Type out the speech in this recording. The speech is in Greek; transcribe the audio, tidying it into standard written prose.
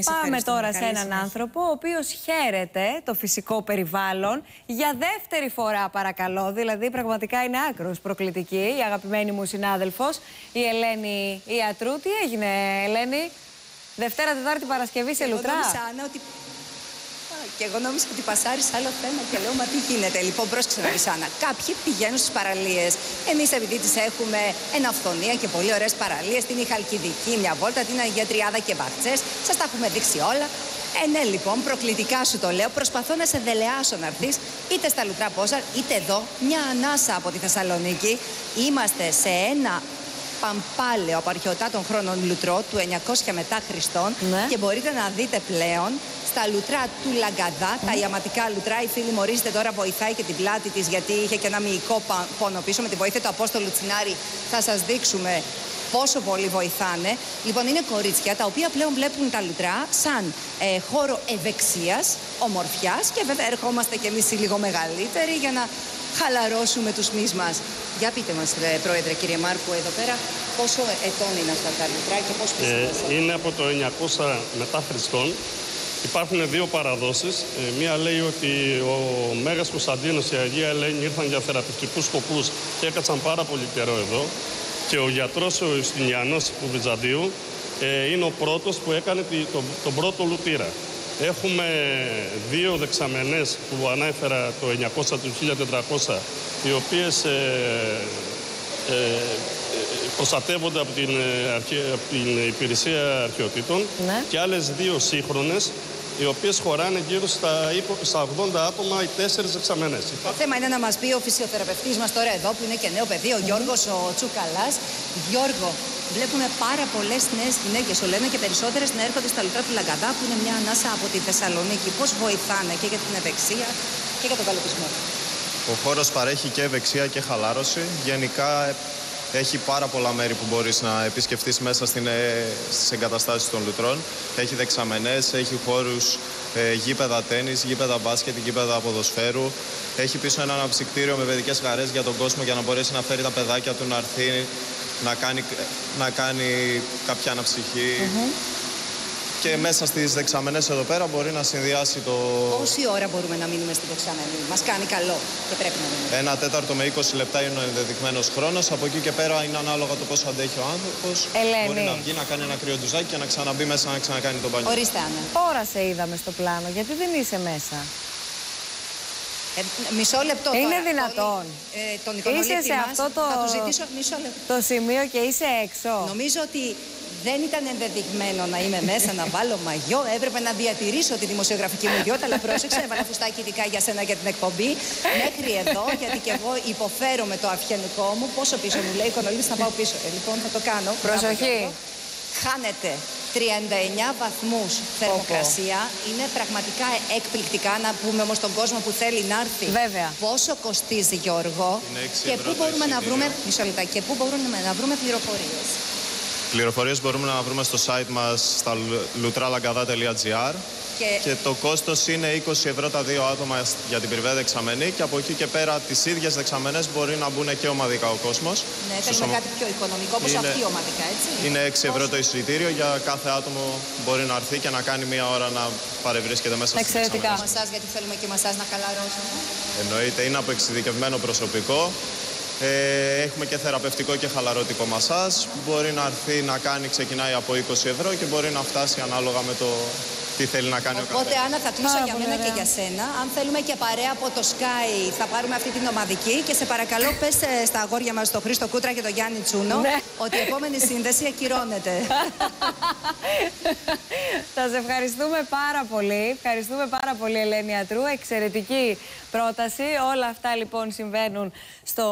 Πάμε τώρα σε έναν άνθρωπο ο οποίος χαίρεται το φυσικό περιβάλλον για δεύτερη φορά, παρακαλώ. Δηλαδή πραγματικά είναι άκρος προκλητική η αγαπημένη μου συνάδελφος, η Ελένη Ιατρού. Τι έγινε, Ελένη? Δευτέρα, Τετάρτη, Παρασκευή σε Λουτρά. Και εγώ νόμιζα ότι πασάρει σε άλλο θέμα και λέω: μα τι γίνεται? Λοιπόν, πρόσεξε να δεις, Άννα. Κάποιοι πηγαίνουν στις παραλίες. Εμείς, επειδή τις έχουμε Εναυθονία και πολύ ωραίες παραλίες, την Χαλκιδική, μια βόλτα, την Αγία Τριάδα και Μπαχτσές, σας τα έχουμε δείξει όλα. Ναι, λοιπόν, προκλητικά σου το λέω. Προσπαθώ να σε δελεάσω να έρθεις είτε στα Λουτρά Πόζαρ, είτε εδώ, μια ανάσα από τη Θεσσαλονίκη. Είμαστε σε ένα παμπάλαιο από αρχαιοτάτων χρόνων Λουτρό του 900 μετά Χριστόν, και μπορείτε να δείτε πλέον στα λουτρά του Λαγκαδά, τα ιαματικά λουτρά. Η φίλη μου, ορίζεται τώρα, βοηθάει και την πλάτη της, γιατί είχε και ένα μυϊκό πόνο πίσω. Με τη βοήθεια του Απόστολου Τσινάρη θα σας δείξουμε πόσο πολύ βοηθάνε. Λοιπόν, είναι κορίτσια τα οποία πλέον βλέπουν τα λουτρά σαν χώρο ευεξίας, ομορφιάς, και βέβαια ερχόμαστε κι εμείς λίγο μεγαλύτεροι για να χαλαρώσουμε τους μυς μας. Για πείτε μας, Πρόεδρε, κύριε Μάρκου, εδώ πέρα, πόσο ετών είναι αυτά τα λουτρά και πώς πιστεύετε? Είναι από το 900 μετά Χριστόν. Υπάρχουν δύο παραδόσεις. Μία λέει ότι ο Μέγας Κωνσταντίνος και η Αγία Ελένη ήρθαν για θεραπευτικούς σκοπούς και έκατσαν πάρα πολύ καιρό εδώ. Και ο γιατρός, ο Ιουστινιανός του Βυζαντίου, είναι ο πρώτος που έκανε τον πρώτο λουτήρα. Έχουμε δύο δεξαμενές που ανέφερα το 900 του 1400, οι οποίες προστατεύονται από την Υπηρεσία Αρχαιοτήτων, και άλλες δύο σύγχρονες, οι οποίες χωράνε γύρω στα 80 άτομα οι 4 δεξαμενές. Το θέμα είναι να μας πει ο φυσιοθεραπευτής μας τώρα εδώ, που είναι και νέο παιδί, ο Γιώργος ο Τσουκαλάς. Γιώργο, βλέπουμε πάρα πολλές νέες γυναίκες, ο λένε και περισσότερες, να έρχονται στα λουτρά του Λαγκαδά, που είναι μια ανάσα από τη Θεσσαλονίκη. Πώς βοηθάνε και για την ευεξία και για τον καλοπισμό? Ο χώρος παρέχει και ευεξία και χαλάρωση. Γενικά έχει πάρα πολλά μέρη που μπορείς να επισκεφτείς μέσα στις εγκαταστάσεις των λουτρών. Έχει δεξαμενές, έχει χώρους γήπεδα τένις, γήπεδα μπάσκετ, γήπεδα ποδοσφαίρου. Έχει πίσω ένα αναψυκτήριο με παιδικές χαρές για τον κόσμο, για να μπορέσει να φέρει τα παιδάκια του να έρθει να κάνει κάποια αναψυχή. Και μέσα στις δεξαμενές εδώ πέρα μπορεί να συνδυάσει το... Πόση ώρα μπορούμε να μείνουμε στη δεξαμενή? Μας κάνει καλό και πρέπει να μείνουμε. 1/4 με 20 λεπτά είναι ο ενδεδειγμένος χρόνος. Από εκεί και πέρα είναι ανάλογα το πόσο αντέχει ο άνθρωπος. Μπορεί να βγει, να κάνει ένα κρύο ντουζάκι και να ξαναμπεί μέσα να ξανακάνει τον μπάνιο. Ορίστε, Άννα. Τώρα σε είδαμε στο πλάνο, γιατί δεν είσαι μέσα? Μισό λεπτό. Είναι δυνατόν? Τον είσαι σε αυτό θα του ζητήσω μισό λεπτό. Το σημείο και είσαι έξω. Νομίζω ότι δεν ήταν ενδεδειγμένο να είμαι μέσα, να βάλω μαγιό. Έπρεπε να διατηρήσω τη δημοσιογραφική μου ιδιότητα, αλλά πρόσεξα, έβαλα φουστάκι ειδικά για σένα για την εκπομπή. Μέχρι εδώ, γιατί και εγώ υποφέρω με το αυγενικό μου. Πόσο πίσω μου λέει, Κονολίδης, να πάω πίσω. Λοιπόν, θα το κάνω. Προσοχή. Χάνετε 39 βαθμούς θερμοκρασία. Είναι πραγματικά εκπληκτικά. Να πούμε όμως τον κόσμο που θέλει να έρθει. Βέβαια. Πόσο κοστίζει, Γιώργο, και πού μπορούμε να βρούμε, μισό λεπτά, και πού μπορούμε να βρούμε πληροφορίες? Πληροφορίες μπορούμε να βρούμε στο site μας στα lutralagada.gr, και το κόστος είναι 20 ευρώ τα δύο άτομα για την πριβέ δεξαμενή, και από εκεί και πέρα τις ίδιες δεξαμενές μπορεί να μπουν και ομαδικά ο κόσμος. Ναι, θέλουμε κάτι πιο οικονομικό, όπως αυτή ομαδικά, έτσι. Είναι 6 ευρώ το εισιτήριο, για κάθε άτομο μπορεί να έρθει και να κάνει μία ώρα να παρευρίσκεται μέσα στις δεξαμενές. Εξαιρετικά. Μασάζ, γιατί θέλουμε και μασάζ να χαλαρώσουμε. Εννοείται, είναι από εξειδικευμένο προσωπικό. Έχουμε και θεραπευτικό και χαλαρωτικό μασάζ. Μπορεί να έρθει να κάνει, ξεκινάει από 20 ευρώ και μπορεί να φτάσει ανάλογα με το τι θέλει να κάνει ο καθένας. Οπότε, Άννα, θα κλείσω για μένα και για σένα. Αν θέλουμε και παρέα από το Sky, θα πάρουμε αυτή την ομαδική. Και σε παρακαλώ, πες στα αγόρια μας, τον Χρήστο Κούτρα και τον Γιάννη Τσούνο, ότι η επόμενη σύνδεση ακυρώνεται. Σας ευχαριστούμε πάρα πολύ. Ευχαριστούμε πάρα πολύ, Ελένη Ιατρού. Εξαιρετική πρόταση. Όλα αυτά λοιπόν συμβαίνουν στο